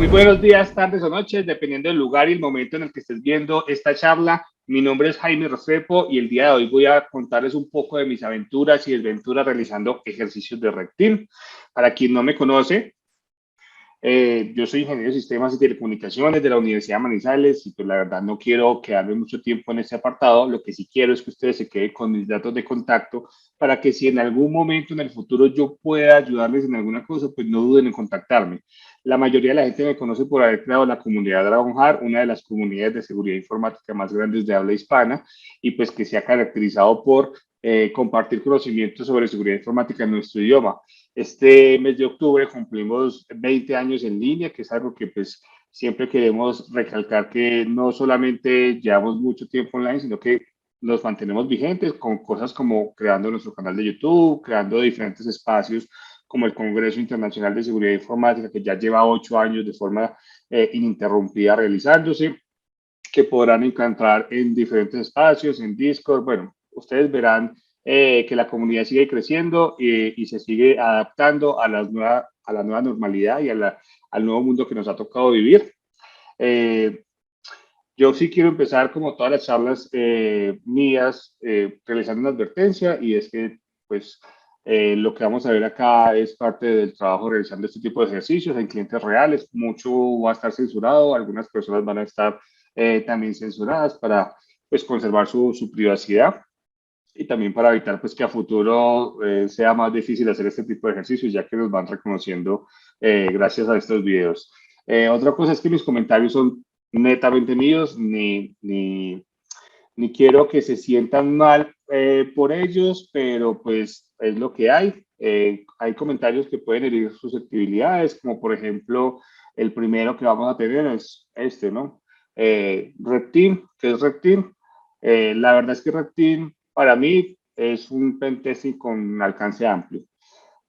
Muy buenos días, tardes o noches, dependiendo del lugar y el momento en el que estés viendo esta charla. Mi nombre es Jaime Restrepo y el día de hoy voy a contarles un poco de mis aventuras y desventuras realizando ejercicios de reptil. Para quien no me conoce, yo soy ingeniero de sistemas y telecomunicaciones de la Universidad de Manizales y pues la verdad no quiero quedarme mucho tiempo en este apartado. Lo que sí quiero es que ustedes se queden con mis datos de contacto para que si en algún momento en el futuro yo pueda ayudarles en alguna cosa, pues no duden en contactarme. La mayoría de la gente me conoce por haber creado la comunidad Dragonheart, una de las comunidades de seguridad informática más grandes de habla hispana y pues que se ha caracterizado por compartir conocimientos sobre seguridad informática en nuestro idioma. Este mes de octubre cumplimos 20 años en línea, que es algo que pues siempre queremos recalcar que no solamente llevamos mucho tiempo online, sino que nos mantenemos vigentes con cosas como creando nuestro canal de YouTube, creando diferentes espacios como el Congreso Internacional de Seguridad Informática, que ya lleva 8 años de forma ininterrumpida realizándose, que podrán encontrar en diferentes espacios, en Discord. Bueno, ustedes verán que la comunidad sigue creciendo y se sigue adaptando a la nueva normalidad y al nuevo mundo que nos ha tocado vivir. Eh, yo sí quiero empezar, como todas las charlas mías, realizando una advertencia y es que, pues, lo que vamos a ver acá es parte del trabajo realizando este tipo de ejercicios en clientes reales. Mucho va a estar censurado, algunas personas van a estar también censuradas para, pues, conservar su privacidad y también para evitar, pues, que a futuro sea más difícil hacer este tipo de ejercicios, ya que nos van reconociendo gracias a estos videos. Otra cosa es que mis comentarios son netamente míos, ni quiero que se sientan mal por ellos, pero pues es lo que hay. Hay comentarios que pueden herir susceptibilidades, como por ejemplo el primero que vamos a tener es este, ¿no? Red Team, ¿qué es Red Team? La verdad es que Red Team para mí es un pentesting con alcance amplio.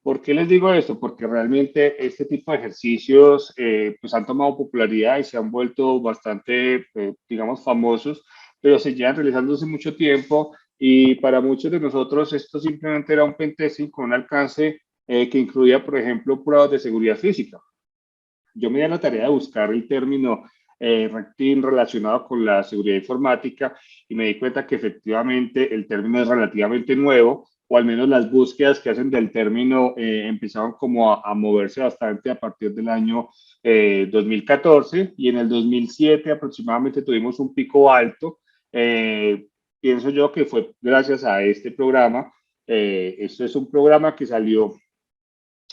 ¿Por qué les digo esto? Porque realmente este tipo de ejercicios pues han tomado popularidad y se han vuelto bastante, digamos, famosos, pero se llevan realizándose mucho tiempo y para muchos de nosotros esto simplemente era un pentesting con un alcance que incluía, por ejemplo, pruebas de seguridad física. Yo me di a la tarea de buscar el término Red Team relacionado con la seguridad informática y me di cuenta que efectivamente el término es relativamente nuevo, o al menos las búsquedas que hacen del término empezaron como a moverse bastante a partir del año 2014 y en el 2007 aproximadamente tuvimos un pico alto. Pienso yo que fue gracias a este programa. Esto es un programa que salió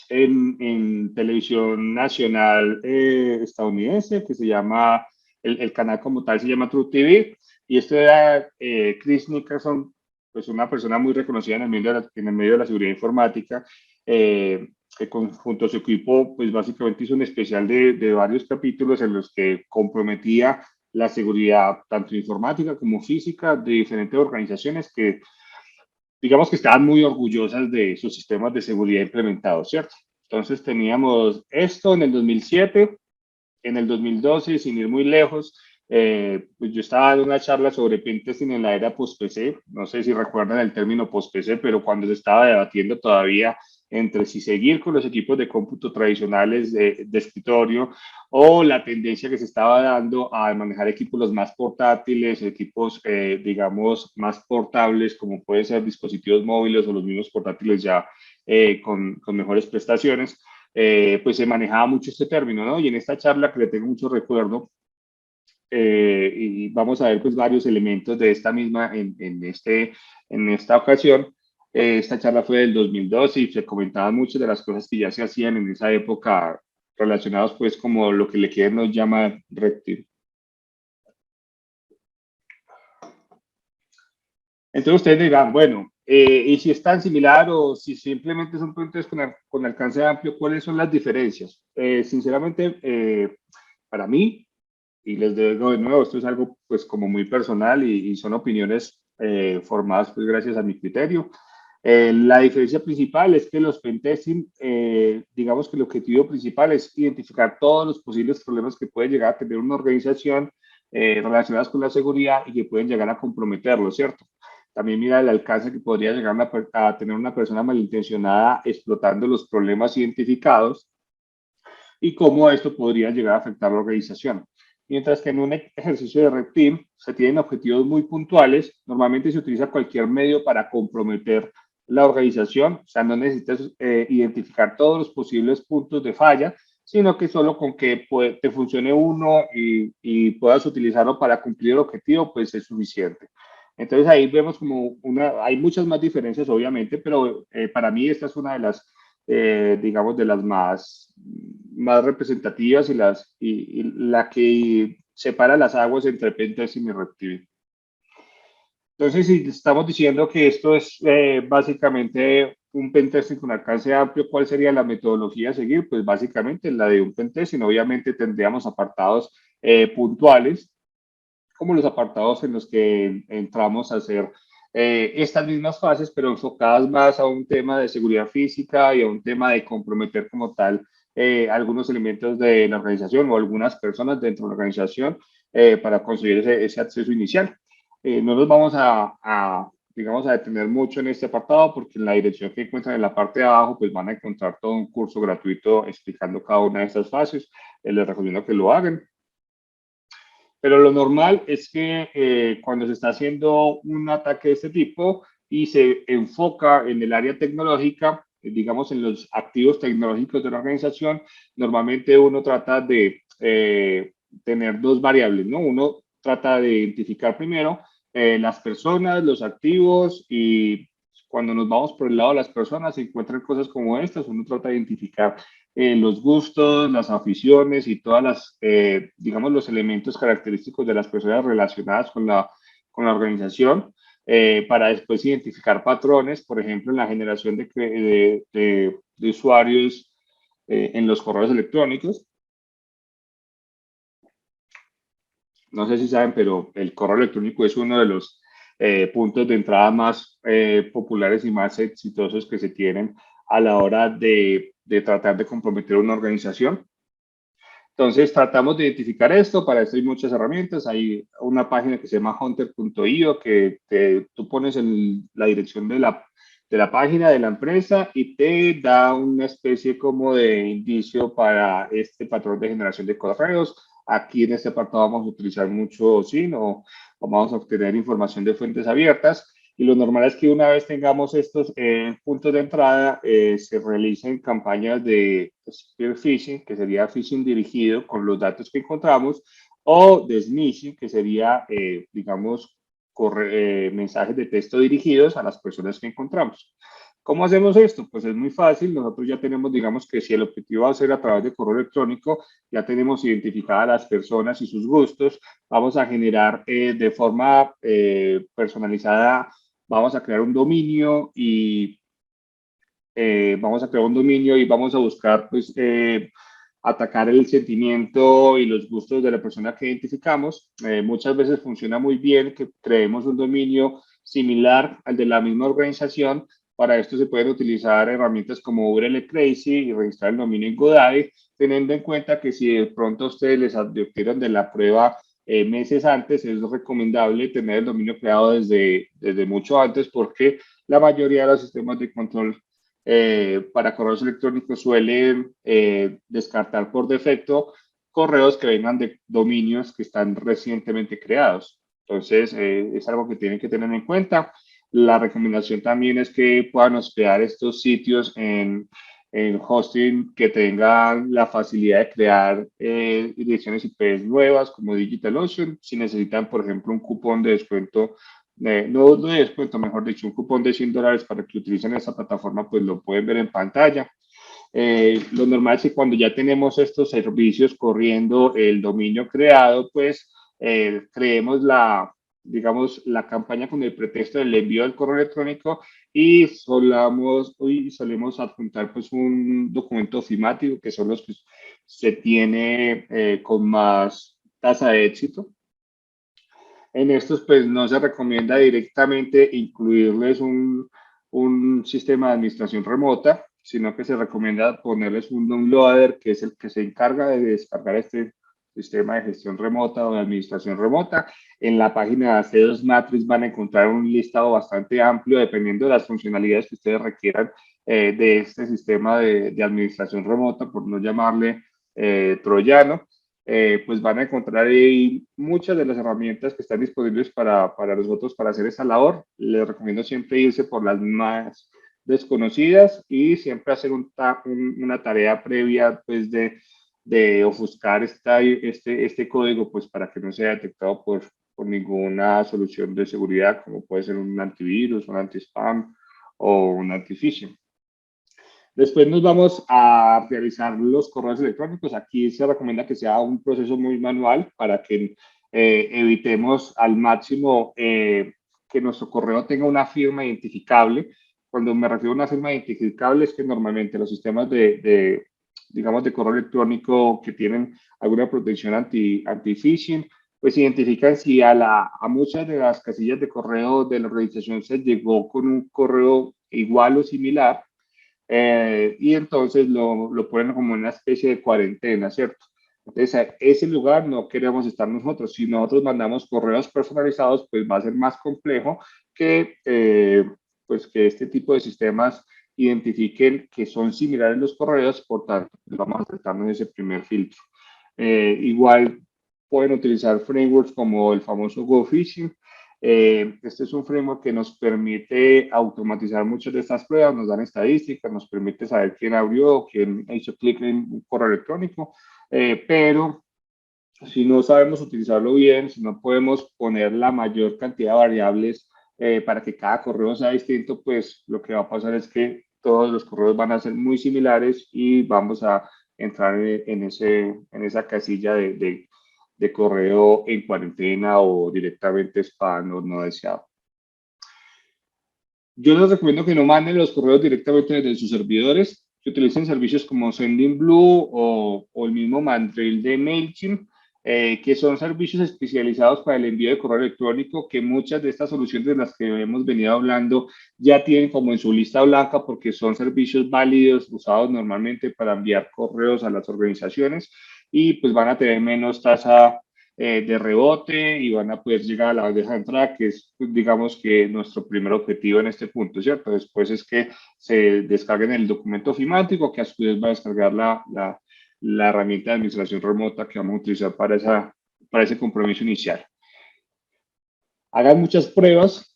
en televisión nacional estadounidense que se llama, el canal como tal se llama True TV, y esto era Chris Nicholson, pues una persona muy reconocida en el medio de la seguridad informática, que junto a su equipo, pues básicamente hizo un especial de varios capítulos en los que comprometía la seguridad tanto informática como física de diferentes organizaciones que digamos que estaban muy orgullosas de sus sistemas de seguridad implementados, ¿cierto? Entonces teníamos esto en el 2007, en el 2012, sin ir muy lejos, pues yo estaba dando una charla sobre pentesting en la era post-PC, no sé si recuerdan el término post-PC, pero cuando se estaba debatiendo todavía entre si seguir con los equipos de cómputo tradicionales de escritorio o la tendencia que se estaba dando a manejar equipos los más portátiles, equipos, digamos, más portables, como pueden ser dispositivos móviles o los mismos portátiles ya con mejores prestaciones. Pues se manejaba mucho este término, ¿no? Y en esta charla que le tengo mucho recuerdo, y vamos a ver pues varios elementos de esta misma en esta ocasión. Esta charla fue del 2012 y se comentaban muchas de las cosas que ya se hacían en esa época relacionados pues como lo que le quieren nos llama reptil. Entonces ustedes dirán, bueno, y si es tan similar o si simplemente son puentes con alcance amplio, ¿cuáles son las diferencias? Sinceramente, para mí, y les digo de nuevo, esto es algo pues como muy personal y son opiniones formadas pues gracias a mi criterio. La diferencia principal es que los pentesting, digamos que el objetivo principal es identificar todos los posibles problemas que puede llegar a tener una organización relacionadas con la seguridad y que pueden llegar a comprometerlo, ¿cierto? También mira el alcance que podría llegar a tener una persona malintencionada explotando los problemas identificados y cómo esto podría llegar a afectar a la organización. Mientras que en un ejercicio de Red Team se tienen objetivos muy puntuales, normalmente se utiliza cualquier medio para comprometer la organización, o sea, no necesitas identificar todos los posibles puntos de falla, sino que solo con que te funcione uno y puedas utilizarlo para cumplir el objetivo, pues es suficiente. Entonces ahí vemos como hay muchas más diferencias obviamente, pero para mí esta es una de las, digamos, de las más representativas y la que separa las aguas entre Pentest y mi Red Team. Entonces, si estamos diciendo que esto es básicamente un pentesting con alcance amplio, ¿cuál sería la metodología a seguir? Pues básicamente la de un pentesting. Obviamente tendríamos apartados puntuales, como los apartados en los que entramos a hacer estas mismas fases, pero enfocadas más a un tema de seguridad física y a un tema de comprometer como tal algunos elementos de la organización o algunas personas dentro de la organización para conseguir ese acceso inicial. No nos vamos digamos, a detener mucho en este apartado porque en la dirección que encuentran en la parte de abajo pues van a encontrar todo un curso gratuito explicando cada una de estas fases. Les recomiendo que lo hagan. Pero lo normal es que cuando se está haciendo un ataque de este tipo y se enfoca en el área tecnológica, digamos en los activos tecnológicos de la organización, normalmente uno trata de tener dos variables, ¿no? Uno trata de identificar primero las personas, los activos y cuando nos vamos por el lado de las personas se encuentran cosas como estas, uno trata de identificar los gustos, las aficiones y todas las, digamos, los elementos característicos de las personas relacionadas con la organización, para después identificar patrones, por ejemplo, en la generación de usuarios en los correos electrónicos. No sé si saben, pero el correo electrónico es uno de los puntos de entrada más populares y más exitosos que se tienen a la hora de tratar de comprometer una organización. Entonces tratamos de identificar esto, para esto hay muchas herramientas, hay una página que se llama hunter.io que tú pones la dirección de la página de la empresa y te da una especie como de indicio para este patrón de generación de correos. Aquí en este apartado vamos a utilizar mucho OSINT o vamos a obtener información de fuentes abiertas. Y lo normal es que una vez tengamos estos puntos de entrada, se realicen campañas de spear phishing, que sería phishing dirigido con los datos que encontramos, o de smishing, que sería, digamos, mensajes de texto dirigidos a las personas que encontramos. ¿Cómo hacemos esto? Pues es muy fácil. Nosotros ya tenemos, digamos que si el objetivo va a ser a través de correo electrónico, ya tenemos identificadas las personas y sus gustos. Vamos a generar de forma personalizada, vamos a crear un dominio y vamos a buscar pues atacar el sentimiento y los gustos de la persona que identificamos. Muchas veces funciona muy bien que creemos un dominio similar al de la misma organización. Para esto se pueden utilizar herramientas como URL Crazy y registrar el dominio en GoDaddy, teniendo en cuenta que si de pronto a ustedes les advirtieron de la prueba meses antes, es recomendable tener el dominio creado desde mucho antes porque la mayoría de los sistemas de control para correos electrónicos suelen descartar por defecto correos que vengan de dominios que están recientemente creados. Entonces, es algo que tienen que tener en cuenta. La recomendación también es que puedan hospedar estos sitios en hosting que tengan la facilidad de crear direcciones IP nuevas como DigitalOcean. Si necesitan, por ejemplo, un cupón de descuento no de descuento, mejor dicho, un cupón de $100 para que utilicen esta plataforma, pues lo pueden ver en pantalla. Lo normal es que cuando ya tenemos estos servicios corriendo, el dominio creado, pues creemos digamos, la campaña con el pretexto del envío del correo electrónico y solemos adjuntar pues un documento ofimático que son los que se tiene con más tasa de éxito. En estos, pues no se recomienda directamente incluirles un sistema de administración remota, sino que se recomienda ponerles un downloader, que es el que se encarga de descargar este sistema de gestión remota o de administración remota. En la página de C2 Matrix van a encontrar un listado bastante amplio, dependiendo de las funcionalidades que ustedes requieran de este sistema de administración remota, por no llamarle troyano, pues van a encontrar ahí muchas de las herramientas que están disponibles para nosotros para hacer esa labor. Les recomiendo siempre irse por las más desconocidas y siempre hacer una tarea previa pues de ofuscar este código pues para que no sea detectado por ninguna solución de seguridad como puede ser un antivirus, un anti-spam o un anti-phishing. Después nos vamos a realizar los correos electrónicos. Aquí se recomienda que sea un proceso muy manual para que evitemos al máximo que nuestro correo tenga una firma identificable. Cuando me refiero a una firma identificable es que normalmente los sistemas digamos, de correo electrónico que tienen alguna protección anti-phishing, pues identifican si a muchas de las casillas de correo de la organización se llegó con un correo igual o similar, y entonces lo ponen como una especie de cuarentena, ¿cierto? Entonces, a ese lugar no queremos estar nosotros. Si nosotros mandamos correos personalizados, pues va a ser más complejo pues que este tipo de sistemas identifiquen que son similares los correos, por tanto, pues vamos a saltarnos ese primer filtro. Igual pueden utilizar frameworks como el famoso GoPhishing. Este es un framework que nos permite automatizar muchas de estas pruebas, nos dan estadísticas, nos permite saber quién abrió, quién hizo clic en un correo electrónico, pero si no sabemos utilizarlo bien, si no podemos poner la mayor cantidad de variables para que cada correo sea distinto, pues lo que va a pasar es que todos los correos van a ser muy similares y vamos a entrar en esa casilla de correo en cuarentena o directamente spam o no deseado. Yo les recomiendo que no manden los correos directamente desde sus servidores, que utilicen servicios como Sendinblue o el mismo Mandrill de MailChimp, que son servicios especializados para el envío de correo electrónico, que muchas de estas soluciones de las que hemos venido hablando ya tienen como en su lista blanca porque son servicios válidos usados normalmente para enviar correos a las organizaciones y pues van a tener menos tasa de rebote y van a poder llegar a la bandeja de entrada, que es, digamos, que nuestro primer objetivo en este punto, ¿cierto? Después es que se descarguen el documento ofimático, que a su vez va a descargar la herramienta de administración remota que vamos a utilizar para ese compromiso inicial. Hagan muchas pruebas.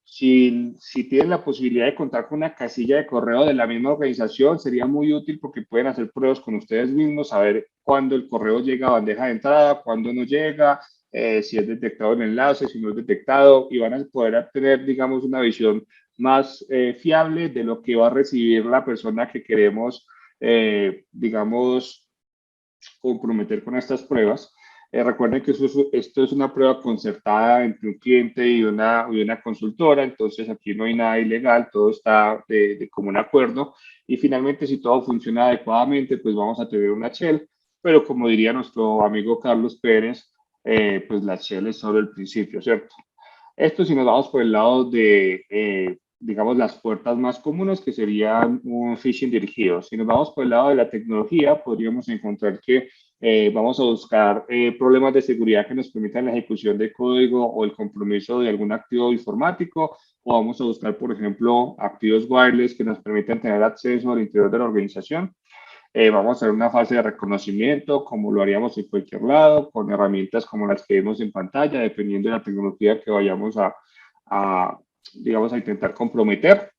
Si tienen la posibilidad de contar con una casilla de correo de la misma organización, sería muy útil porque pueden hacer pruebas con ustedes mismos, saber cuándo el correo llega a bandeja de entrada, cuándo no llega, si es detectado el enlace, si no es detectado, y van a poder tener, digamos, una visión más fiable de lo que va a recibir la persona que queremos, digamos, comprometer con estas pruebas. Recuerden que esto es una prueba concertada entre un cliente y una consultora, entonces aquí no hay nada ilegal, todo está de común acuerdo y finalmente si todo funciona adecuadamente, pues vamos a tener una shell, pero como diría nuestro amigo Carlos Pérez, pues la shell es solo el principio, ¿cierto? Esto si nos vamos por el lado digamos, las puertas más comunes, que serían un phishing dirigido. Si nos vamos por el lado de la tecnología, podríamos encontrar que vamos a buscar problemas de seguridad que nos permitan la ejecución de código o el compromiso de algún activo informático, o vamos a buscar, por ejemplo, activos wireless que nos permitan tener acceso al interior de la organización. Vamos a hacer una fase de reconocimiento, como lo haríamos en cualquier lado, con herramientas como las que vemos en pantalla, dependiendo de la tecnología que vayamos digamos, a intentar comprometer.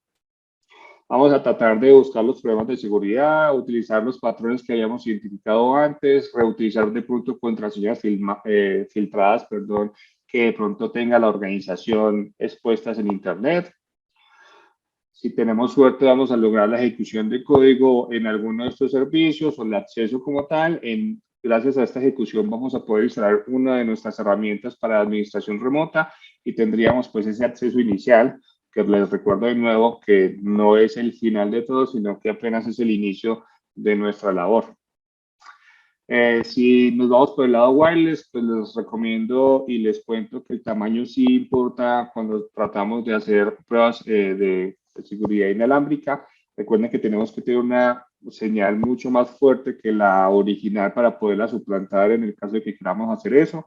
Vamos a tratar de buscar los problemas de seguridad, utilizar los patrones que hayamos identificado antes, reutilizar de pronto contraseñas filtradas, perdón, que de pronto tenga la organización expuestas en Internet. Si tenemos suerte, vamos a lograr la ejecución de código en alguno de estos servicios o el acceso como tal. Gracias a esta ejecución vamos a poder instalar una de nuestras herramientas para administración remota y tendríamos pues ese acceso inicial, que les recuerdo de nuevo que no es el final de todo, sino que apenas es el inicio de nuestra labor. Si nos vamos por el lado wireless, pues les recomiendo y les cuento que el tamaño sí importa cuando tratamos de hacer pruebas de seguridad inalámbrica. Recuerden que tenemos que tener una señal mucho más fuerte que la original para poderla suplantar en el caso de que queramos hacer eso.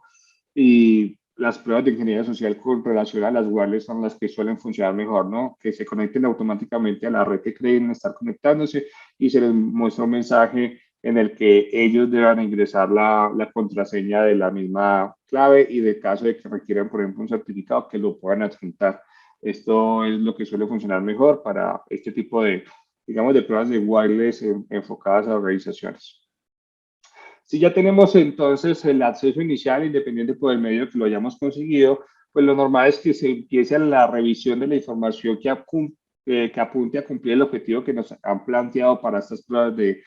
Y las pruebas de ingeniería social con relación a las wireless son las que suelen funcionar mejor, ¿no? Que se conecten automáticamente a la red que creen estar conectándose y se les muestra un mensaje en el que ellos deban ingresar la contraseña de la misma clave y de caso de que requieran, por ejemplo, un certificado, que lo puedan adjuntar. Esto es lo que suele funcionar mejor para este tipo de, digamos, de pruebas de wireless enfocadas a organizaciones. Si ya tenemos entonces el acceso inicial, independiente por el medio que lo hayamos conseguido, pues lo normal es que se empiece a la revisión de la información que apunte a cumplir el objetivo que nos han planteado para estas pruebas de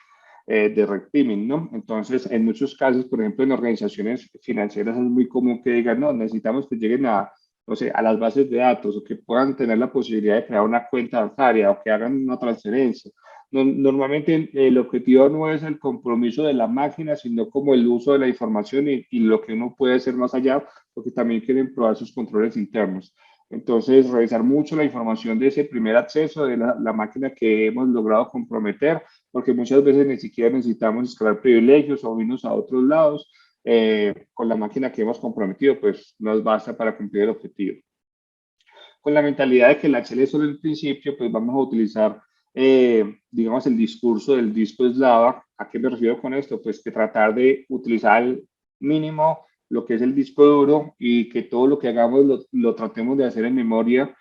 red teaming, ¿no? Entonces, en muchos casos, por ejemplo, en organizaciones financieras es muy común que digan, no, necesitamos que lleguen a, no sé, a las bases de datos o que puedan tener la posibilidad de crear una cuenta bancaria o que hagan una transferencia. Normalmente el objetivo no es el compromiso de la máquina, sino como el uso de la información y lo que uno puede hacer más allá, porque también quieren probar sus controles internos. Entonces, revisar mucho la información de ese primer acceso de la máquina que hemos logrado comprometer, porque muchas veces ni siquiera necesitamos escalar privilegios o irnos a otros lados. Con la máquina que hemos comprometido, pues nos basta para cumplir el objetivo. Con la mentalidad de que el HL es solo el principio, pues vamos a utilizar, digamos, el discurso del disco eslava. ¿A qué me refiero con esto? Pues que tratar de utilizar al mínimo lo que es el disco duro y que todo lo que hagamos lo tratemos de hacer en memoria.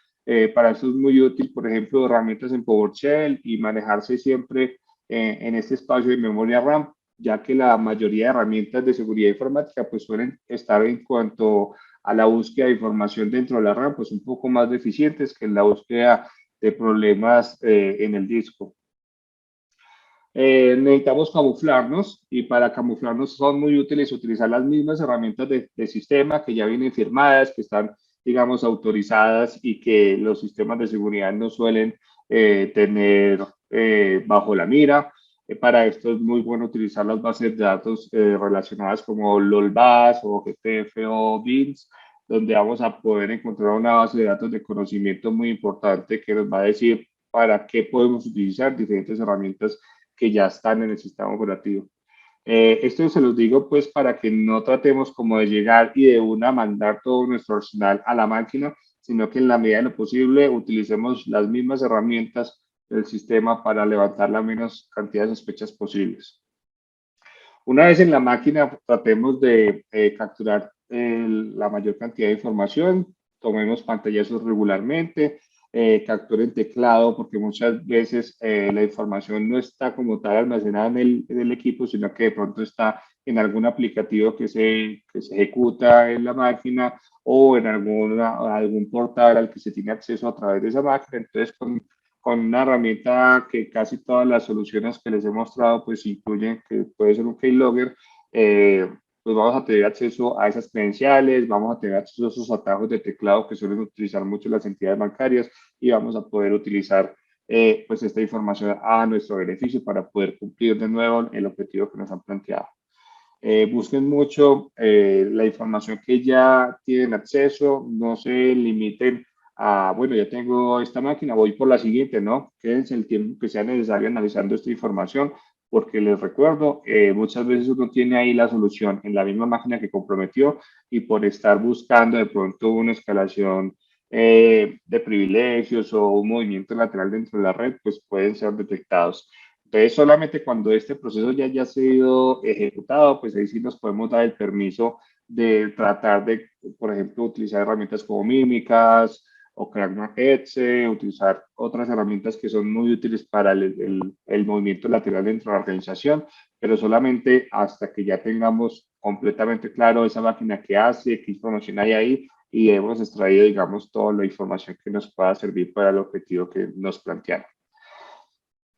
Para eso es muy útil, por ejemplo, herramientas en PowerShell y manejarse siempre en este espacio de memoria RAM, ya que la mayoría de herramientas de seguridad informática pues suelen estar en cuanto a la búsqueda de información dentro de la RAM, pues un poco más deficientes que en la búsqueda de problemas en el disco. Necesitamos camuflarnos y para camuflarnos son muy útiles utilizar las mismas herramientas de sistema que ya vienen firmadas, que están, digamos, autorizadas y que los sistemas de seguridad no suelen tener bajo la mira. Para esto es muy bueno utilizar las bases de datos relacionadas como LOLBAS o GTF o BINS, donde vamos a poder encontrar una base de datos de conocimiento muy importante que nos va a decir para qué podemos utilizar diferentes herramientas que ya están en el sistema operativo. Esto se los digo pues para que no tratemos como de llegar y de una mandar todo nuestro arsenal a la máquina, sino que en la medida de lo posible utilicemos las mismas herramientas del sistema para levantar la menos cantidad de sospechas posibles. Una vez en la máquina, tratemos de capturar la mayor cantidad de información, tomemos pantallazos regularmente, capturen teclado, porque muchas veces la información no está como tal almacenada en el equipo, sino que de pronto está en algún aplicativo que se ejecuta en la máquina o en algún portal al que se tiene acceso a través de esa máquina. Entonces, con una herramienta que casi todas las soluciones que les he mostrado pues incluyen, que puede ser un keylogger, pues vamos a tener acceso a esas credenciales, vamos a tener acceso a esos atajos de teclado que suelen utilizar mucho las entidades bancarias y vamos a poder utilizar pues esta información a nuestro beneficio para poder cumplir de nuevo el objetivo que nos han planteado. Busquen mucho la información que ya tienen acceso, no se limiten a, bueno, ya tengo esta máquina, voy por la siguiente, ¿no? Quédense el tiempo que sea necesario analizando esta información, porque les recuerdo, muchas veces uno tiene ahí la solución en la misma máquina que comprometió y por estar buscando de pronto una escalación de privilegios o un movimiento lateral dentro de la red, pues pueden ser detectados. Entonces, solamente cuando este proceso ya haya sido ejecutado, pues ahí sí nos podemos dar el permiso de tratar de, por ejemplo, utilizar herramientas como mímicas o Crackmax, utilizar otras herramientas que son muy útiles para el movimiento lateral dentro de la organización, pero solamente hasta que ya tengamos completamente claro esa máquina que hace, qué información hay ahí y hemos extraído, digamos, toda la información que nos pueda servir para el objetivo que nos plantearon.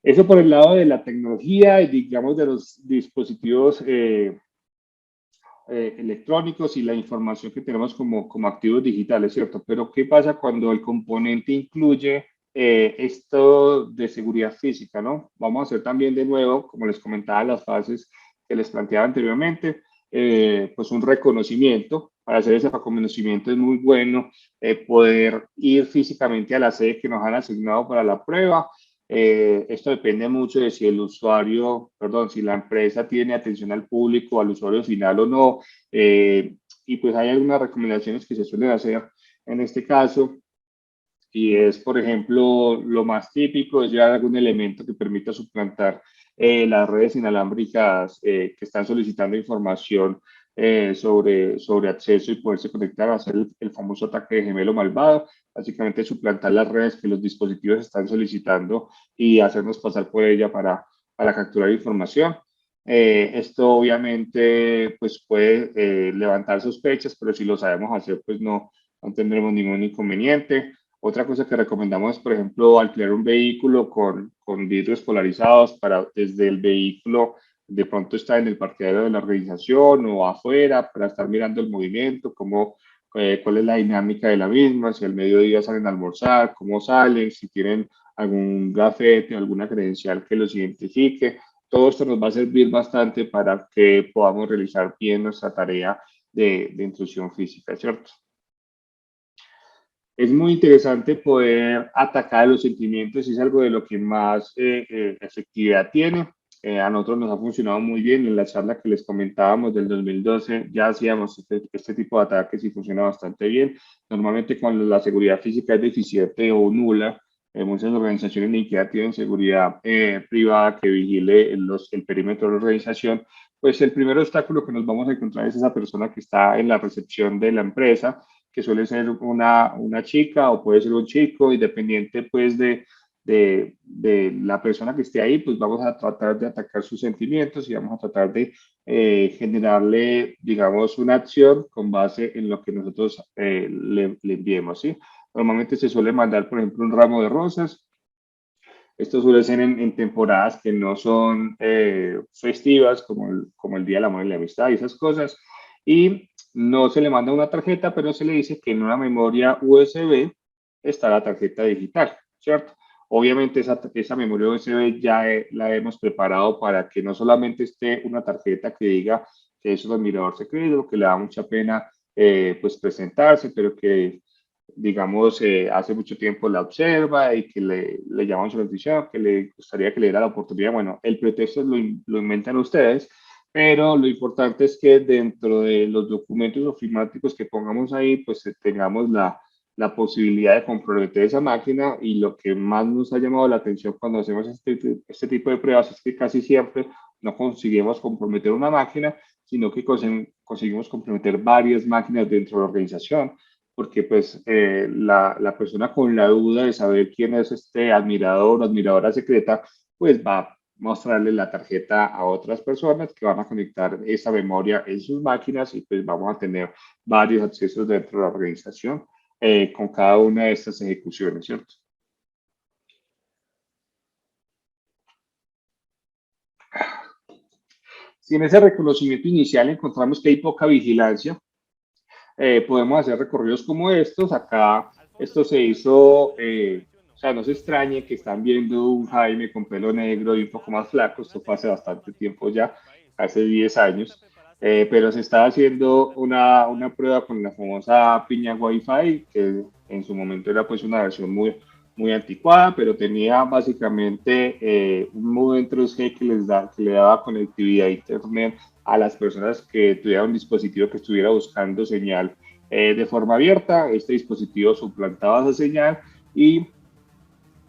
Eso por el lado de la tecnología y digamos de los dispositivos electrónicos y la información que tenemos como activos digitales, ¿cierto? Pero ¿qué pasa cuando el componente incluye esto de seguridad física, ¿no? Vamos a hacer también de nuevo, como les comentaba, las fases que les planteaba anteriormente, pues un reconocimiento. Para hacer ese reconocimiento es muy bueno poder ir físicamente a la sede que nos han asignado para la prueba. Esto depende mucho de si el usuario, perdón, si la empresa tiene atención al público, al usuario final o no. Y pues hay algunas recomendaciones que se suelen hacer en este caso. Y es, por ejemplo, lo más típico es llevar algún elemento que permita suplantar las redes inalámbricas que están solicitando información sobre acceso y poderse conectar, a hacer el famoso ataque de gemelo malvado, básicamente suplantar las redes que los dispositivos están solicitando y hacernos pasar por ella para capturar información. Esto obviamente pues puede levantar sospechas, pero si lo sabemos hacer, pues no tendremos ningún inconveniente. Otra cosa que recomendamos es, por ejemplo, alquilar un vehículo con vidrios polarizados para desde el vehículo de pronto estar en el parqueadero de la organización o afuera para estar mirando el movimiento, cuál es la dinámica de la misma, si al mediodía salen a almorzar, cómo salen, si tienen algún gafete o alguna credencial que los identifique. Todo esto nos va a servir bastante para que podamos realizar bien nuestra tarea de intrusión física, ¿cierto? Es muy interesante poder atacar los sentimientos y es algo de lo que más efectividad tiene. A nosotros nos ha funcionado muy bien. En la charla que les comentábamos del 2012 ya hacíamos este tipo de ataques y funciona bastante bien. Normalmente cuando la seguridad física es deficiente o nula, muchas organizaciones ni siquiera tienen seguridad privada que vigile el perímetro de la organización, pues el primer obstáculo que nos vamos a encontrar es esa persona que está en la recepción de la empresa, que suele ser una chica o puede ser un chico, independiente pues de la persona que esté ahí, pues vamos a tratar de atacar sus sentimientos y vamos a tratar de generarle, digamos, una acción con base en lo que nosotros le enviemos, ¿sí? Normalmente se suele mandar, por ejemplo, un ramo de rosas. Esto suele ser en temporadas que no son festivas, como el Día del Amor y la Amistad y esas cosas. Y no se le manda una tarjeta, pero se le dice que en una memoria USB está la tarjeta digital, ¿cierto? Obviamente esa memoria USB ya la hemos preparado para que no solamente esté una tarjeta que diga que es un admirador secreto, que le da mucha pena pues presentarse, pero que digamos, hace mucho tiempo la observa y que le llama su atención, que le gustaría que le diera la oportunidad. Bueno, el pretexto lo inventan ustedes, pero lo importante es que dentro de los documentos ofimáticos que pongamos ahí, pues tengamos la posibilidad de comprometer esa máquina y lo que más nos ha llamado la atención cuando hacemos este tipo de pruebas es que casi siempre no conseguimos comprometer una máquina, sino que conseguimos comprometer varias máquinas dentro de la organización porque pues la persona con la duda de saber quién es este admirador o admiradora secreta, pues va a mostrarle la tarjeta a otras personas que van a conectar esa memoria en sus máquinas y pues vamos a tener varios accesos dentro de la organización con cada una de estas ejecuciones, ¿cierto? Si en ese reconocimiento inicial encontramos que hay poca vigilancia, podemos hacer recorridos como estos. Acá esto se hizo, o sea, no se extrañe que están viendo un Jaime con pelo negro y un poco más flaco. Esto fue hace bastante tiempo ya, hace 10 años. Pero se estaba haciendo una prueba con la famosa piña Wi-Fi, que en su momento era pues una versión muy anticuada, pero tenía básicamente un modem 3G que le daba conectividad a Internet a las personas que tuvieran un dispositivo que estuviera buscando señal de forma abierta. Este dispositivo suplantaba esa señal y,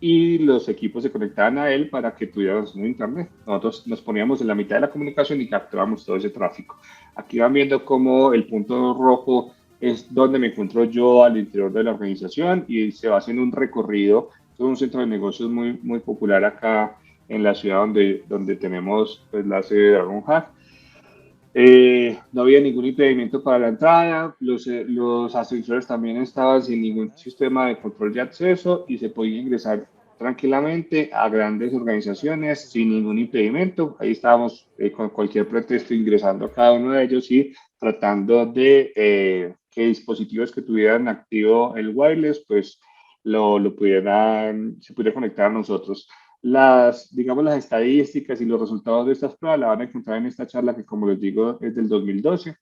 y los equipos se conectaban a él para que tuviéramos un internet. Nosotros nos poníamos en la mitad de la comunicación y capturábamos todo ese tráfico. Aquí van viendo cómo el punto rojo es donde me encuentro yo al interior de la organización y se va haciendo un recorrido. Es un centro de negocios muy popular acá en la ciudad donde tenemos pues, la sede de Dragon Hack. No había ningún impedimento para la entrada, los ascensores también estaban sin ningún sistema de control de acceso y se podía ingresar tranquilamente a grandes organizaciones sin ningún impedimento. Ahí estábamos con cualquier pretexto ingresando a cada uno de ellos y tratando de que dispositivos que tuvieran activo el wireless, pues se pudiera conectar a nosotros digamos, las estadísticas y los resultados de estas pruebas la van a encontrar en esta charla que, como les digo, es del 2012.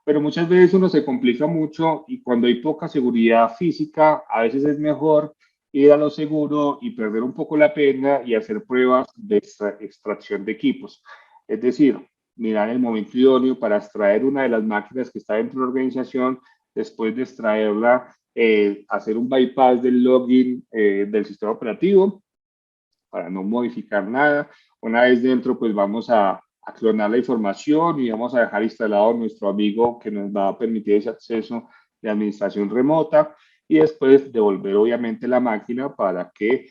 Pero muchas veces uno se complica mucho y cuando hay poca seguridad física, a veces es mejor ir a lo seguro y perder un poco la pena y hacer pruebas de extracción de equipos. Es decir, mirar el momento idóneo para extraer una de las máquinas que está dentro de la organización, después de extraerla, hacer un bypass del login del sistema operativo para no modificar nada. Una vez dentro, pues vamos a clonar la información y vamos a dejar instalado nuestro amigo que nos va a permitir ese acceso de administración remota y después devolver obviamente la máquina para que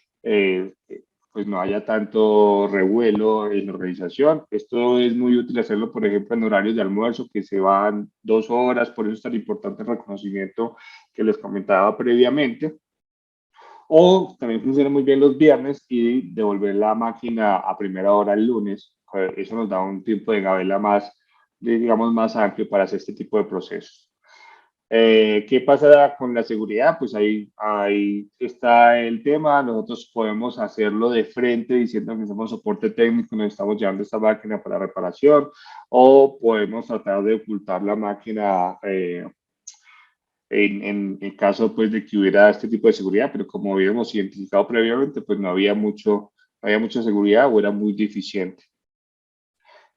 pues no haya tanto revuelo en la organización. Esto es muy útil hacerlo, por ejemplo, en horarios de almuerzo que se van 2 horas, por eso es tan importante el reconocimiento que les comentaba previamente. O también funciona muy bien los viernes y devolver la máquina a primera hora el lunes. Eso nos da un tiempo de gabela más, digamos, más amplio para hacer este tipo de procesos. ¿Qué pasa con la seguridad? Pues ahí está el tema. Nosotros podemos hacerlo de frente diciendo que somos soporte técnico, nos estamos llevando esta máquina para reparación, o podemos tratar de ocultar la máquina en caso pues de que hubiera este tipo de seguridad, pero como habíamos identificado previamente, pues no había mucha seguridad o era muy deficiente.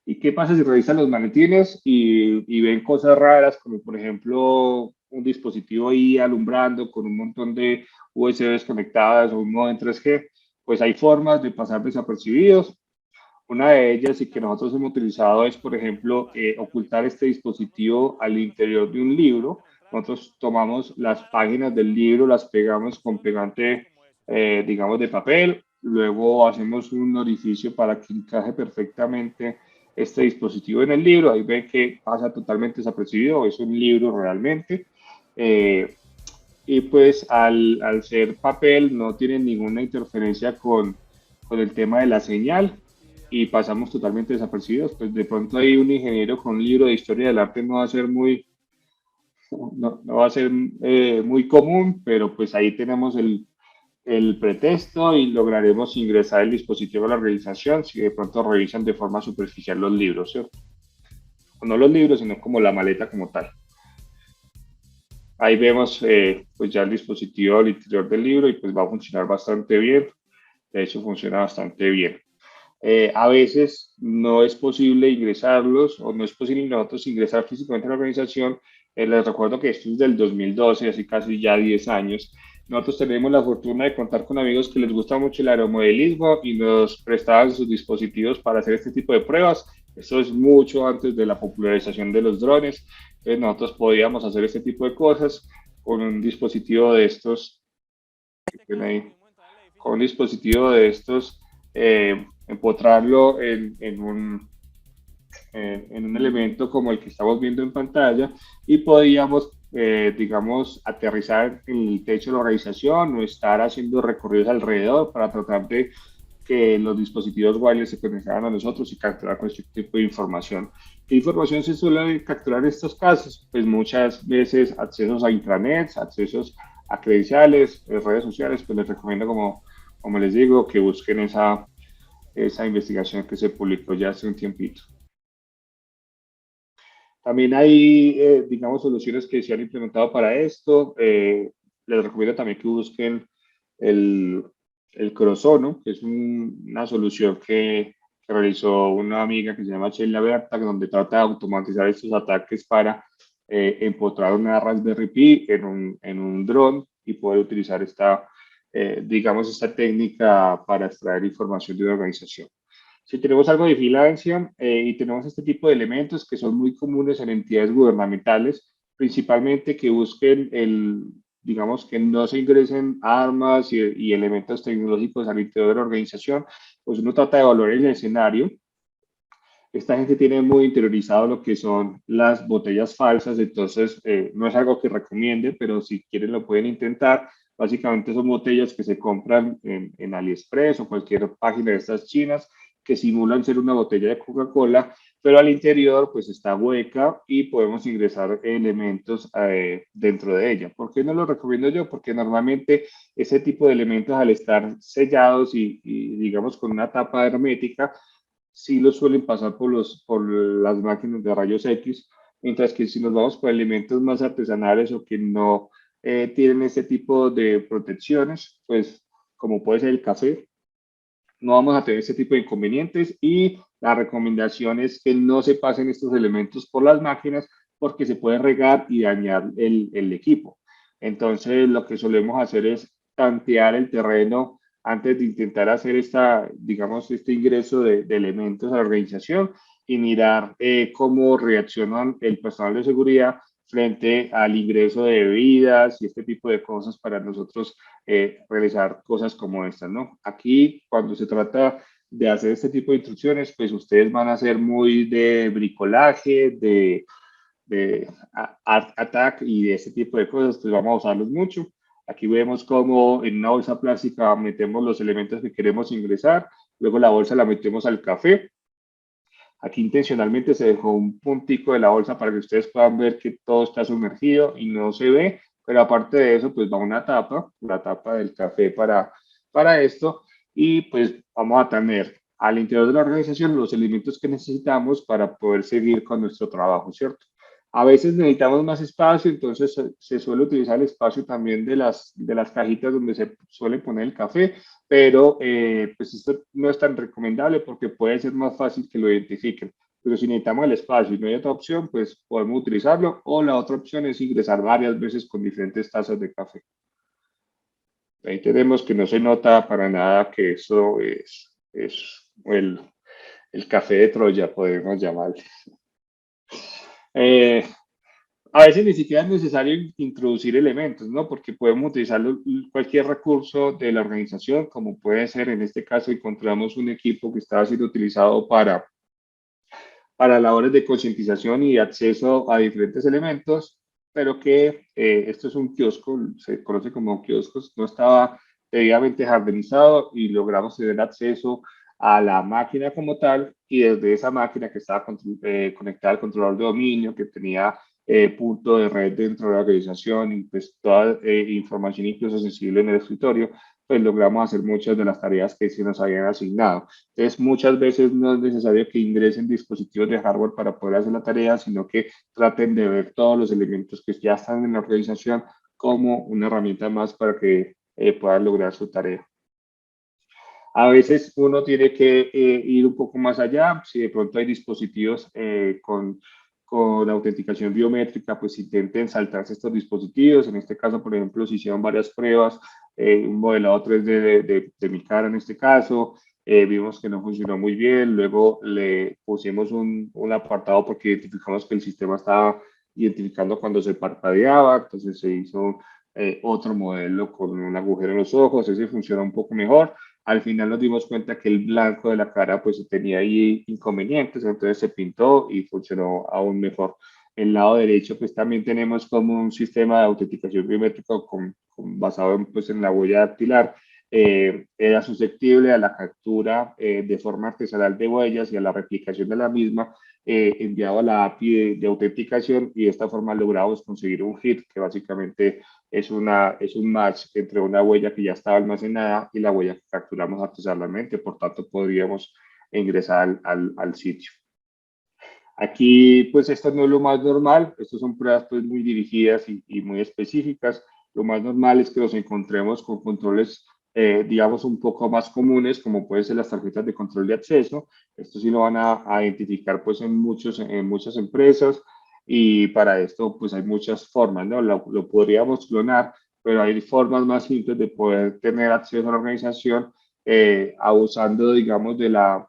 ¿Y qué pasa si revisan los maletines y ven cosas raras, como por ejemplo un dispositivo ahí alumbrando con un montón de USBs conectadas o un modem 3G? Pues hay formas de pasar desapercibidos. Una de ellas y que nosotros hemos utilizado es, por ejemplo, ocultar este dispositivo al interior de un libro. Nosotros tomamos las páginas del libro, las pegamos con pegante, digamos, de papel, luego hacemos un orificio para que encaje perfectamente este dispositivo en el libro. Ahí ven que pasa totalmente desapercibido, es un libro realmente. Eh, y pues al ser papel no tiene ninguna interferencia con el tema de la señal y pasamos totalmente desapercibidos. Pues de pronto hay un ingeniero con un libro de historia del arte no va a ser no va a ser muy común, pero pues ahí tenemos el pretexto y lograremos ingresar el dispositivo a la realización si de pronto revisan de forma superficial los libros, ¿cierto? O no los libros, sino como la maleta como tal. Ahí vemos pues ya el dispositivo al interior del libro y pues va a funcionar bastante bien. De hecho, funciona bastante bien. A veces no es posible ingresarlos o no es posible nosotros ingresar físicamente a la organización. Les recuerdo que esto es del 2012, así casi ya 10 años. Nosotros tenemos la fortuna de contar con amigos que les gusta mucho el aeromodelismo y nos prestaban sus dispositivos para hacer este tipo de pruebas. Esto es mucho antes de la popularización de los drones. Entonces nosotros podíamos hacer este tipo de cosas con un dispositivo de estos, con un dispositivo de estos, empotrarlo en un elemento como el que estamos viendo en pantalla y podíamos, digamos, aterrizar en el techo de la organización o estar haciendo recorridos alrededor para tratar de que los dispositivos wireless se conectaran a nosotros y capturar cualquier tipo de información. ¿Qué información se suele capturar en estos casos? Pues muchas veces accesos a intranets, accesos a credenciales, redes sociales, pues les recomiendo como les digo, que busquen esa investigación que se publicó ya hace un tiempito. También hay, digamos, soluciones que se han implementado para esto. Les recomiendo también que busquen el, el Crozono, que es una solución que realizó una amiga que se llama Sheila Berta, donde trata de automatizar estos ataques para empotrar una Raspberry Pi en un dron y poder utilizar digamos, esta técnica para extraer información de una organización. Si tenemos algo de vigilancia y tenemos este tipo de elementos que son muy comunes en entidades gubernamentales, principalmente que busquen digamos, que no se ingresen armas y elementos tecnológicos al interior de la organización, pues uno trata de evaluar el escenario. Esta gente tiene muy interiorizado lo que son las botellas falsas, entonces no es algo que recomiende, pero si quieren lo pueden intentar. Básicamente son botellas que se compran en AliExpress o cualquier página de estas chinas que simulan ser una botella de Coca-Cola, pero al interior pues está hueca y podemos ingresar elementos dentro de ella. ¿Por qué no lo recomiendo yo? Porque normalmente ese tipo de elementos al estar sellados y digamos con una tapa hermética, sí lo suelen pasar por las máquinas de rayos X, mientras que si nos vamos por elementos más artesanales o que no tienen ese tipo de protecciones, pues como puede ser el café, no vamos a tener ese tipo de inconvenientes y la recomendación es que no se pasen estos elementos por las máquinas porque se puede regar y dañar el equipo. Entonces, lo que solemos hacer es tantear el terreno antes de intentar hacer esta, digamos, este ingreso de elementos a la organización y mirar cómo reaccionan el personal de seguridad frente al ingreso de bebidas y este tipo de cosas para nosotros realizar cosas como estas, ¿no? Aquí, cuando se trata de hacer este tipo de instrucciones, pues ustedes van a ser muy de bricolaje, de art attack y de ese tipo de cosas, pues vamos a usarlos mucho. Aquí vemos cómo en una bolsa plástica metemos los elementos que queremos ingresar, luego la bolsa la metemos al café. Aquí intencionalmente se dejó un puntico de la bolsa para que ustedes puedan ver que todo está sumergido y no se ve, pero aparte de eso, pues va una tapa, la tapa del café para esto, y pues vamos a tener al interior de la organización los elementos que necesitamos para poder seguir con nuestro trabajo, ¿cierto? A veces necesitamos más espacio, entonces se suele utilizar el espacio también de las cajitas donde se suele poner el café, pero pues esto no es tan recomendable porque puede ser más fácil que lo identifiquen. Pero si necesitamos el espacio y no hay otra opción, pues podemos utilizarlo, o la otra opción es ingresar varias veces con diferentes tazas de café. Ahí tenemos que no se nota para nada que eso es el café de Troya, podemos llamarle. Eh, A veces ni siquiera es necesario introducir elementos, ¿no? Porque podemos utilizar cualquier recurso de la organización, como puede ser, en este caso, encontramos un equipo que estaba siendo utilizado para labores de concientización y acceso a diferentes elementos, pero que esto es un kiosco, se conoce como kioscos, no estaba debidamente jardinizado y logramos tener acceso a la máquina como tal y desde esa máquina que estaba conectada al controlador de dominio, que tenía punto de red dentro de la organización y pues toda información incluso sensible en el escritorio, pues logramos hacer muchas de las tareas que se nos habían asignado. Entonces, muchas veces no es necesario que ingresen dispositivos de hardware para poder hacer la tarea, sino que traten de ver todos los elementos que ya están en la organización como una herramienta más para que puedan lograr su tarea. A veces uno tiene que ir un poco más allá, si de pronto hay dispositivos con autenticación biométrica, pues intenten saltarse estos dispositivos. En este caso, por ejemplo, se hicieron varias pruebas, un modelado 3D de mi cara en este caso, vimos que no funcionó muy bien, luego le pusimos un apartado porque identificamos que el sistema estaba identificando cuando se parpadeaba, entonces se hizo otro modelo con un agujero en los ojos, ese funciona un poco mejor. Al final nos dimos cuenta que el blanco de la cara pues tenía ahí inconvenientes, entonces se pintó y funcionó aún mejor. El lado derecho pues también tenemos como un sistema de autenticación biométrica basado pues, en la huella dactilar. Era susceptible a la captura de forma artesanal de huellas y a la replicación de la misma enviado a la API de autenticación y de esta forma logramos conseguir un hit que básicamente es un match entre una huella que ya estaba almacenada y la huella que capturamos artesanalmente, por tanto podríamos ingresar al sitio. Aquí, pues esto no es lo más normal, estas son pruebas pues muy dirigidas y muy específicas. Lo más normal es que nos encontremos con controles, digamos, un poco más comunes, como pueden ser las tarjetas de control de acceso. Esto sí lo van a identificar pues en muchas empresas y para esto pues hay muchas formas, ¿no? Lo podríamos clonar, pero hay formas más simples de poder tener acceso a la organización abusando, digamos, de la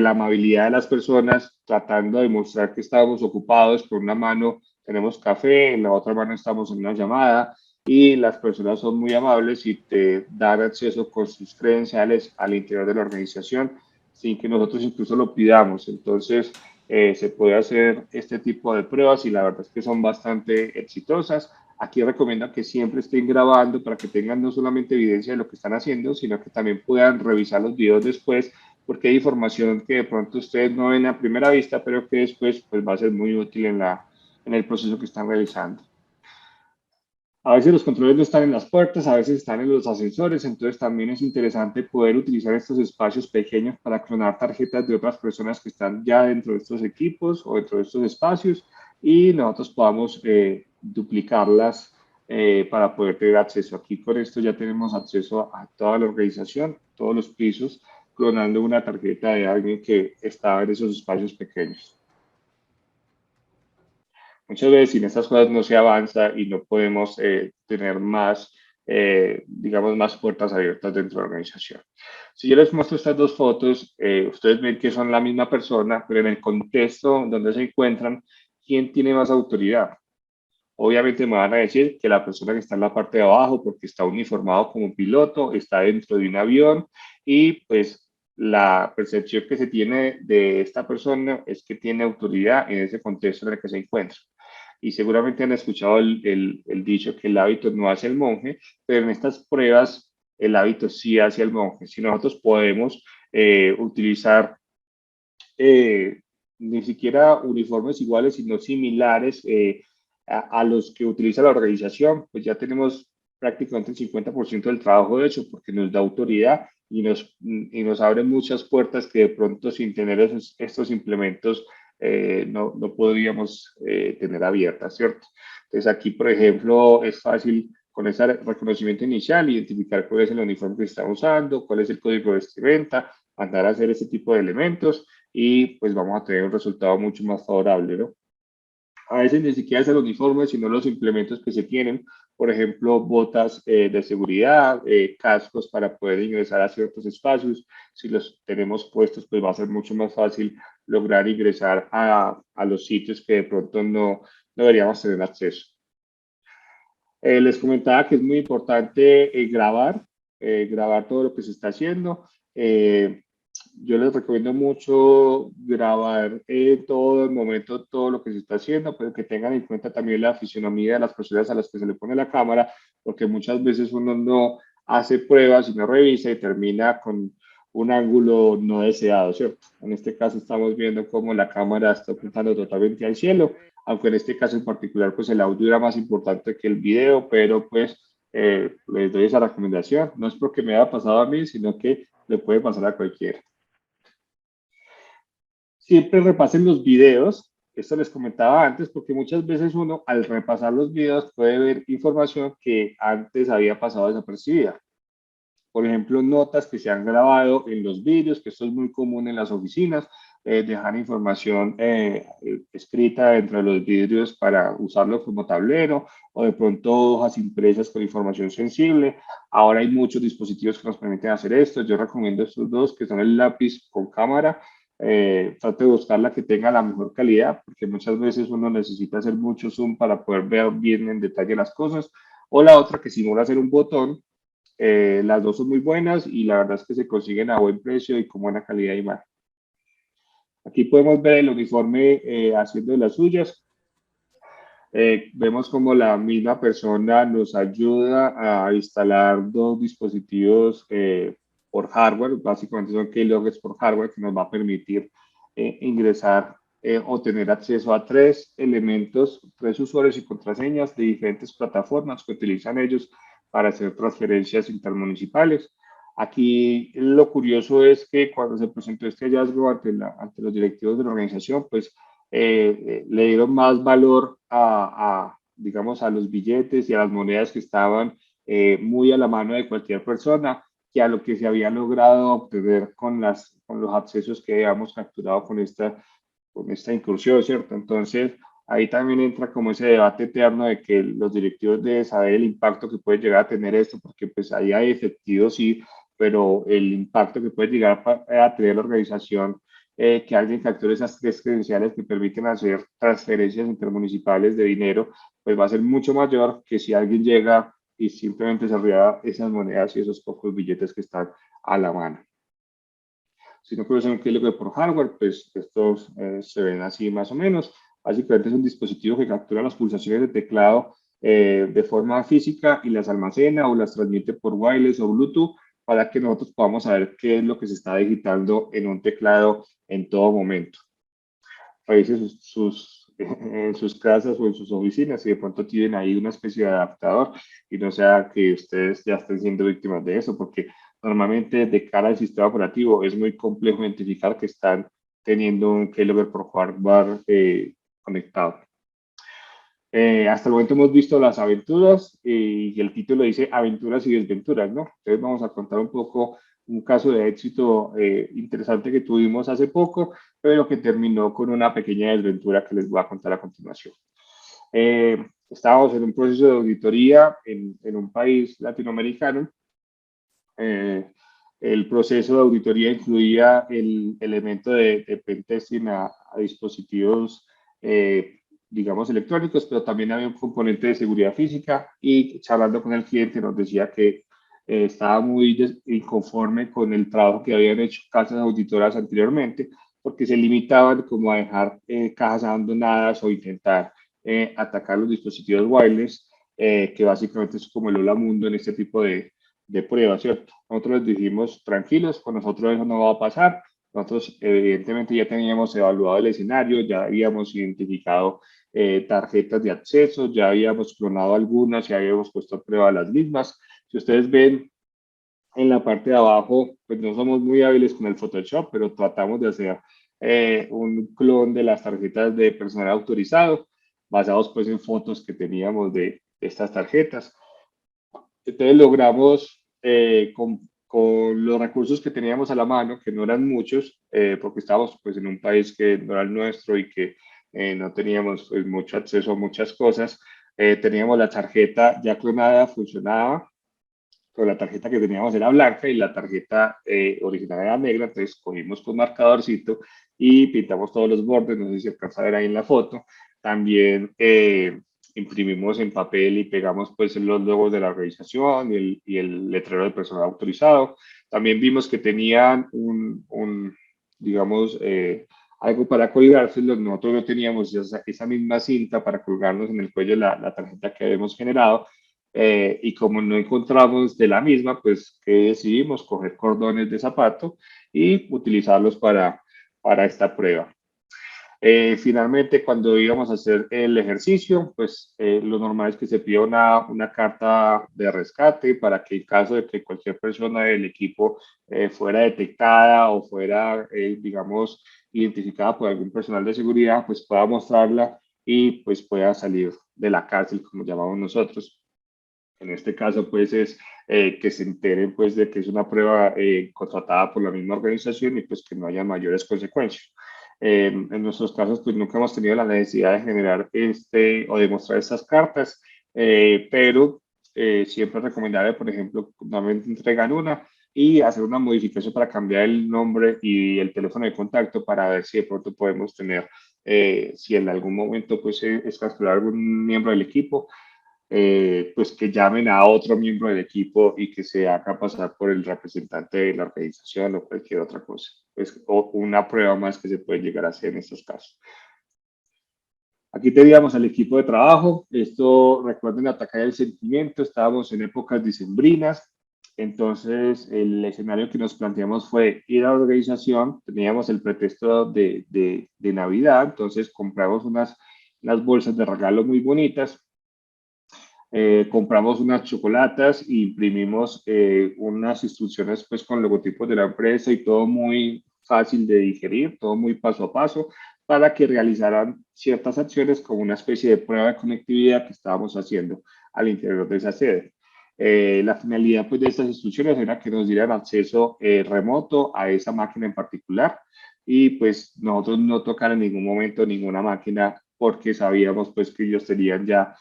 amabilidad de las personas, tratando de mostrar que estábamos ocupados. Con una mano tenemos café, en la otra mano estamos en una llamada y las personas son muy amables y te dan acceso con sus credenciales al interior de la organización sin que nosotros incluso lo pidamos. Entonces, se puede hacer este tipo de pruebas y la verdad es que son bastante exitosas. Aquí recomiendo que siempre estén grabando para que tengan no solamente evidencia de lo que están haciendo, sino que también puedan revisar los videos después porque hay información que de pronto ustedes no ven a primera vista, pero que después pues, va a ser muy útil en el proceso que están realizando. A veces los controles no están en las puertas, a veces están en los ascensores, entonces también es interesante poder utilizar estos espacios pequeños para clonar tarjetas de otras personas que están ya dentro de estos equipos o dentro de estos espacios y nosotros podamos duplicarlas para poder tener acceso. Aquí con esto ya tenemos acceso a toda la organización, todos los pisos, clonando una tarjeta de alguien que estaba en esos espacios pequeños. Muchas veces sin estas cosas no se avanza y no podemos tener más, digamos, más puertas abiertas dentro de la organización. Si yo les muestro estas dos fotos, ustedes ven que son la misma persona, pero en el contexto donde se encuentran, ¿quién tiene más autoridad? Obviamente me van a decir que la persona que está en la parte de abajo, porque está uniformado como piloto, está dentro de un avión y pues la percepción que se tiene de esta persona es que tiene autoridad en ese contexto en el que se encuentra. Y seguramente han escuchado el dicho que el hábito no hace el monje, pero en estas pruebas el hábito sí hace el monje. Si nosotros podemos utilizar eh, ni siquiera uniformes iguales, sino similares a los que utiliza la organización, pues ya tenemos prácticamente el 50% del trabajo hecho porque nos da autoridad y nos abre muchas puertas que de pronto sin tener estos implementos no podríamos tener abiertas, ¿cierto? Entonces aquí, por ejemplo, es fácil con ese reconocimiento inicial identificar cuál es el uniforme que está usando, cuál es el código de vestimenta, mandar a hacer ese tipo de elementos y pues vamos a tener un resultado mucho más favorable, ¿no? A veces ni siquiera es el uniforme, sino los implementos que se tienen, por ejemplo, botas de seguridad, cascos para poder ingresar a ciertos espacios. Si los tenemos puestos, pues va a ser mucho más fácil lograr ingresar a los sitios que de pronto no deberíamos tener acceso. Les comentaba que es muy importante grabar todo lo que se está haciendo. Eh, yo les recomiendo mucho grabar todo el momento, todo lo que se está haciendo, pero que tengan en cuenta también la fisionomía de las personas a las que se le pone la cámara, porque muchas veces uno no hace pruebas y no revisa y termina con un ángulo no deseado, ¿cierto? En este caso estamos viendo cómo la cámara está apuntando totalmente al cielo, aunque en este caso en particular pues el audio era más importante que el video, pero pues les doy esa recomendación. No es porque me haya pasado a mí, sino que le puede pasar a cualquiera. Siempre repasen los videos, esto les comentaba antes, porque muchas veces uno al repasar los videos puede ver información que antes había pasado desapercibida. Por ejemplo, notas que se han grabado en los vídeos, que esto es muy común en las oficinas, dejar información escrita dentro de los vídeos para usarlo como tablero o de pronto hojas impresas con información sensible. Ahora hay muchos dispositivos que nos permiten hacer esto. Yo recomiendo estos dos, que son el lápiz con cámara. Trate de buscar la que tenga la mejor calidad, porque muchas veces uno necesita hacer mucho zoom para poder ver bien en detalle las cosas. O la otra que simula hacer un botón, las dos son muy buenas y la verdad es que se consiguen a buen precio y con buena calidad de imagen. Aquí podemos ver el uniforme haciendo de las suyas. Vemos como la misma persona nos ayuda a instalar dos dispositivos por hardware, básicamente son keyloggers por hardware que nos va a permitir ingresar o tener acceso a tres elementos, tres usuarios y contraseñas de diferentes plataformas que utilizan ellos para hacer transferencias intermunicipales. Aquí lo curioso es que cuando se presentó este hallazgo ante los directivos de la organización, pues le dieron más valor digamos, a los billetes y a las monedas que estaban muy a la mano de cualquier persona que a lo que se había logrado obtener con los accesos que habíamos capturado con esta incursión, ¿cierto? Entonces, ahí también entra como ese debate eterno de que los directivos deben saber el impacto que puede llegar a tener esto, porque pues ahí hay efectivos, sí, pero el impacto que puede llegar a tener la organización, que alguien capture esas tres credenciales que permiten hacer transferencias intermunicipales de dinero, pues va a ser mucho mayor que si alguien llega y simplemente se ría esas monedas y esos pocos billetes que están a la mano. Si no conocen qué es lo que por hardware, pues estos se ven así más o menos. Básicamente es un dispositivo que captura las pulsaciones de teclado de forma física y las almacena o las transmite por wireless o Bluetooth para que nosotros podamos saber qué es lo que se está digitando en un teclado en todo momento. Revise en sus casas o en sus oficinas y de pronto tienen ahí una especie de adaptador y no sea que ustedes ya estén siendo víctimas de eso, porque normalmente de cara al sistema operativo es muy complejo identificar que están teniendo un keylogger por hardware conectado. Hasta el momento hemos visto las aventuras y el título dice aventuras y desventuras, ¿no? Entonces vamos a contar un poco un caso de éxito interesante que tuvimos hace poco, pero que terminó con una pequeña desventura que les voy a contar a continuación. Estábamos en un proceso de auditoría en un país latinoamericano. eh, el proceso de auditoría incluía el elemento de pentesting a dispositivos, digamos, electrónicos, pero también había un componente de seguridad física y charlando con el cliente nos decía que estaba muy inconforme con el trabajo que habían hecho casas auditoras anteriormente, porque se limitaban como a dejar cajas abandonadas o intentar atacar los dispositivos wireless, que básicamente es como el hola mundo en este tipo de pruebas, ¿cierto? Nosotros les dijimos, tranquilos, con nosotros eso no va a pasar. Nosotros, evidentemente, ya teníamos evaluado el escenario, ya habíamos identificado tarjetas de acceso, ya habíamos clonado algunas y habíamos puesto a prueba las mismas. Si ustedes ven en la parte de abajo, pues no somos muy hábiles con el Photoshop, pero tratamos de hacer un clon de las tarjetas de personal autorizado, basados pues en fotos que teníamos de estas tarjetas. Entonces logramos, con los recursos que teníamos a la mano, que no eran muchos, porque estábamos pues en un país que no era el nuestro y que no teníamos pues, mucho acceso a muchas cosas, teníamos la tarjeta ya clonada, funcionaba, pero la tarjeta que teníamos era blanca y la tarjeta original era negra, entonces cogimos con marcadorcito y pintamos todos los bordes, no sé si se alcanza a ver ahí en la foto. También imprimimos en papel y pegamos pues los logos de la organización y el letrero de personal autorizado. También vimos que tenían digamos, algo para colgarse, nosotros no teníamos esa misma cinta para colgarnos en el cuello la tarjeta que habíamos generado, y como no encontramos de la misma, pues que decidimos coger cordones de zapato y utilizarlos para esta prueba. Finalmente, cuando íbamos a hacer el ejercicio, pues lo normal es que se pida una carta de rescate para que en caso de que cualquier persona del equipo fuera detectada o fuera, digamos, identificada por algún personal de seguridad, pues pueda mostrarla y pues pueda salir de la cárcel, como llamamos nosotros. En este caso, pues es que se enteren pues de que es una prueba contratada por la misma organización y pues que no haya mayores consecuencias. En nuestros casos, pues nunca hemos tenido la necesidad de generar o de mostrar estas cartas, pero siempre es recomendable, por ejemplo, normalmente entregan una y hacer una modificación para cambiar el nombre y el teléfono de contacto para ver si de pronto podemos tener, si en algún momento pues es capturar algún miembro del equipo, pues que llamen a otro miembro del equipo y que se haga pasar por el representante de la organización o cualquier otra cosa. Es una prueba más que se puede llegar a hacer en estos casos. Aquí teníamos al equipo de trabajo. Esto, recuerden, atacar el sentimiento. Estábamos en épocas dicembrinas. Entonces, el escenario que nos planteamos fue ir a la organización. Teníamos el pretexto de Navidad. Entonces, compramos unas bolsas de regalo muy bonitas, compramos unas chocolatas e imprimimos unas instrucciones pues con logotipos de la empresa y todo muy fácil de digerir, todo muy paso a paso, para que realizaran ciertas acciones como una especie de prueba de conectividad que estábamos haciendo al interior de esa sede. La finalidad pues, de estas instrucciones era que nos dieran acceso remoto a esa máquina en particular y pues nosotros no tocar en ningún momento ninguna máquina porque sabíamos pues que ellos tenían ya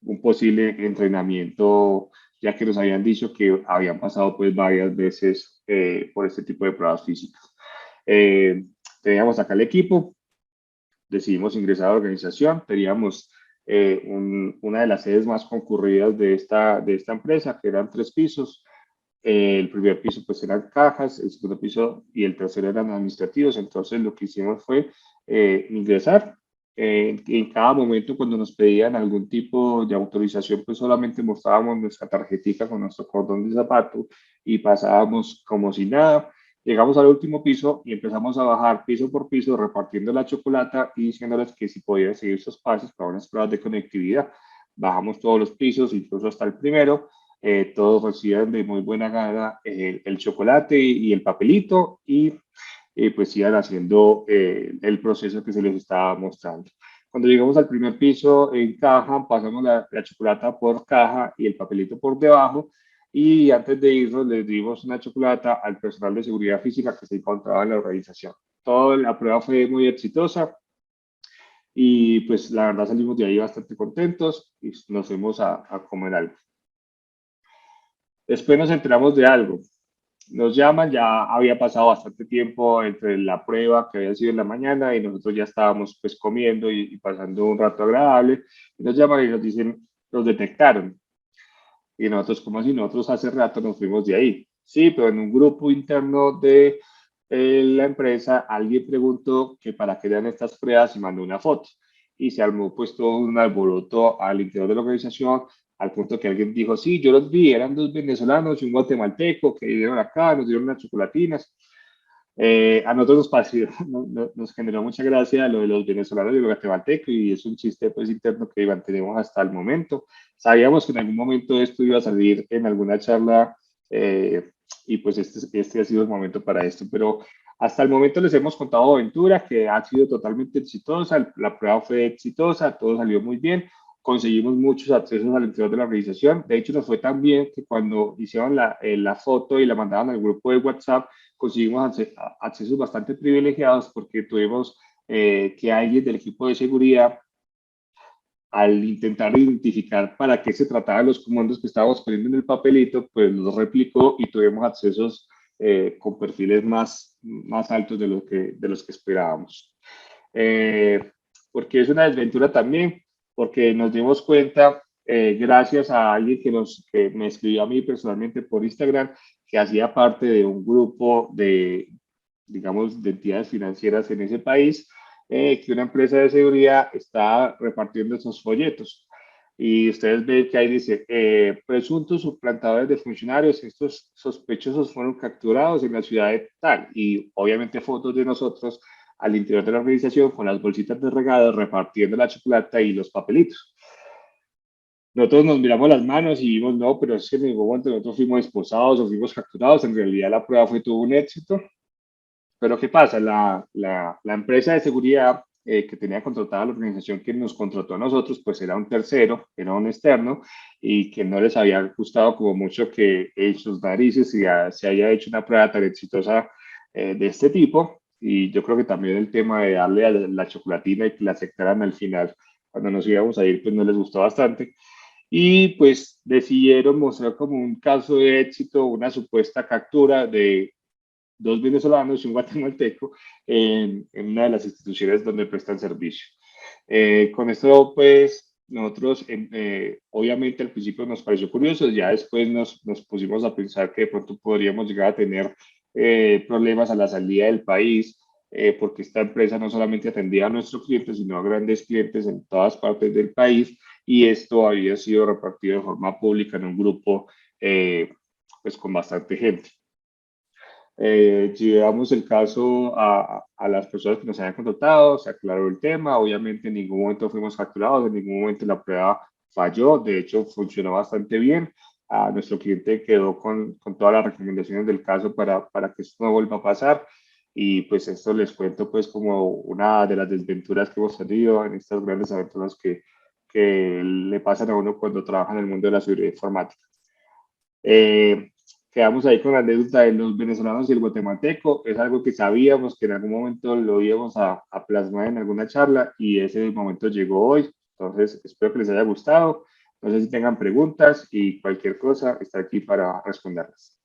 un posible entrenamiento, ya que nos habían dicho que habían pasado pues varias veces por este tipo de pruebas físicas. Eh, Teníamos acá el equipo, decidimos ingresar a la organización, teníamos una de las sedes más concurridas de esta empresa, que eran 3 pisos. El primer piso pues eran cajas, el segundo piso y el tercero eran administrativos, entonces lo que hicimos fue ingresar. En cada momento cuando nos pedían algún tipo de autorización, pues solamente mostrábamos nuestra tarjetita con nuestro cordón de zapato y pasábamos como si nada. Llegamos al último piso y empezamos a bajar piso por piso, repartiendo la chocolata y diciéndoles que si podían seguir sus pasos para unas pruebas de conectividad. Bajamos todos los pisos, incluso hasta el primero. Todos reciben de muy buena gana el chocolate y el papelito y pues iban haciendo el proceso que se les estaba mostrando. Cuando llegamos al primer piso en caja, pasamos la chocolata por caja y el papelito por debajo y antes de irnos les dimos una chocolata al personal de seguridad física que se encontraba en la organización. Toda la prueba fue muy exitosa y pues la verdad salimos de ahí bastante contentos y nos fuimos a comer algo. Después nos enteramos de algo. Nos llaman, ya había pasado bastante tiempo entre la prueba que había sido en la mañana y nosotros ya estábamos pues comiendo y pasando un rato agradable. Y nos llaman y nos dicen, los detectaron. Y nosotros, como si nosotros hace rato nos fuimos de ahí. Sí, pero en un grupo interno de la empresa, alguien preguntó que para qué eran estas pruebas y mandó una foto. Y se armó pues todo un alboroto al interior de la organización, al punto que alguien dijo, sí, yo los vi, eran dos venezolanos y un guatemalteco que vinieron acá, nos dieron unas chocolatinas. A nosotros nos pareció, nos generó mucha gracia lo de los venezolanos y los guatemaltecos y es un chiste pues interno que mantenemos hasta el momento. Sabíamos que en algún momento esto iba a salir en alguna charla y pues este ha sido el momento para esto, pero hasta el momento les hemos contado aventura que ha sido totalmente exitosa, la prueba fue exitosa, todo salió muy bien, conseguimos muchos accesos al interior de la organización, de hecho nos fue tan bien que cuando hicieron la foto y la mandaban al grupo de WhatsApp, conseguimos accesos bastante privilegiados porque tuvimos que alguien del equipo de seguridad, al intentar identificar para qué se trataban los comandos que estábamos poniendo en el papelito, pues los replicó y tuvimos accesos con perfiles más altos de los que esperábamos. Eh, porque es una desventura también, porque nos dimos cuenta, gracias a alguien que me escribió a mí personalmente por Instagram, que hacía parte de un grupo de, digamos, de entidades financieras en ese país, que una empresa de seguridad está repartiendo esos folletos. Y ustedes ven que ahí dice, presuntos suplantadores de funcionarios, estos sospechosos fueron capturados en la ciudad de tal. Y obviamente fotos de nosotros al interior de la organización con las bolsitas de regalo repartiendo la chocolate y los papelitos. Nosotros nos miramos las manos y vimos, no, pero es que en ningún momento nosotros fuimos esposados o fuimos capturados. En realidad la prueba fue todo un éxito. Pero ¿qué pasa? La empresa de seguridad que tenía contratada la organización que nos contrató a nosotros, pues era un tercero, era un externo, y que no les había gustado como mucho que en sus narices se haya hecho una prueba tan exitosa de este tipo. Y yo creo que también el tema de darle a la chocolatina y que la aceptaran al final, cuando nos íbamos a ir, pues no les gustó bastante. Y pues decidieron mostrar como un caso de éxito, una supuesta captura de dos venezolanos y un guatemalteco en una de las instituciones donde prestan servicio. Con esto, pues, nosotros, obviamente, al principio nos pareció curioso, ya después nos pusimos a pensar que de pronto podríamos llegar a tener problemas a la salida del país, porque esta empresa no solamente atendía a nuestros clientes, sino a grandes clientes en todas partes del país, y esto había sido repartido de forma pública en un grupo, pues, con bastante gente. Llevamos el caso a las personas que nos habían contratado, se aclaró el tema, obviamente en ningún momento fuimos capturados, en ningún momento la prueba falló, de hecho funcionó bastante bien. Nuestro cliente quedó con todas las recomendaciones del caso para que esto no vuelva a pasar y pues esto les cuento pues como una de las desventuras que hemos tenido en estas grandes aventuras que le pasan a uno cuando trabaja en el mundo de la seguridad informática. Eh, Quedamos ahí con la anécdota de los venezolanos y el guatemalteco. Es algo que sabíamos que en algún momento lo íbamos a plasmar en alguna charla y ese momento llegó hoy. Entonces, espero que les haya gustado. No sé si tengan preguntas y cualquier cosa está aquí para responderlas.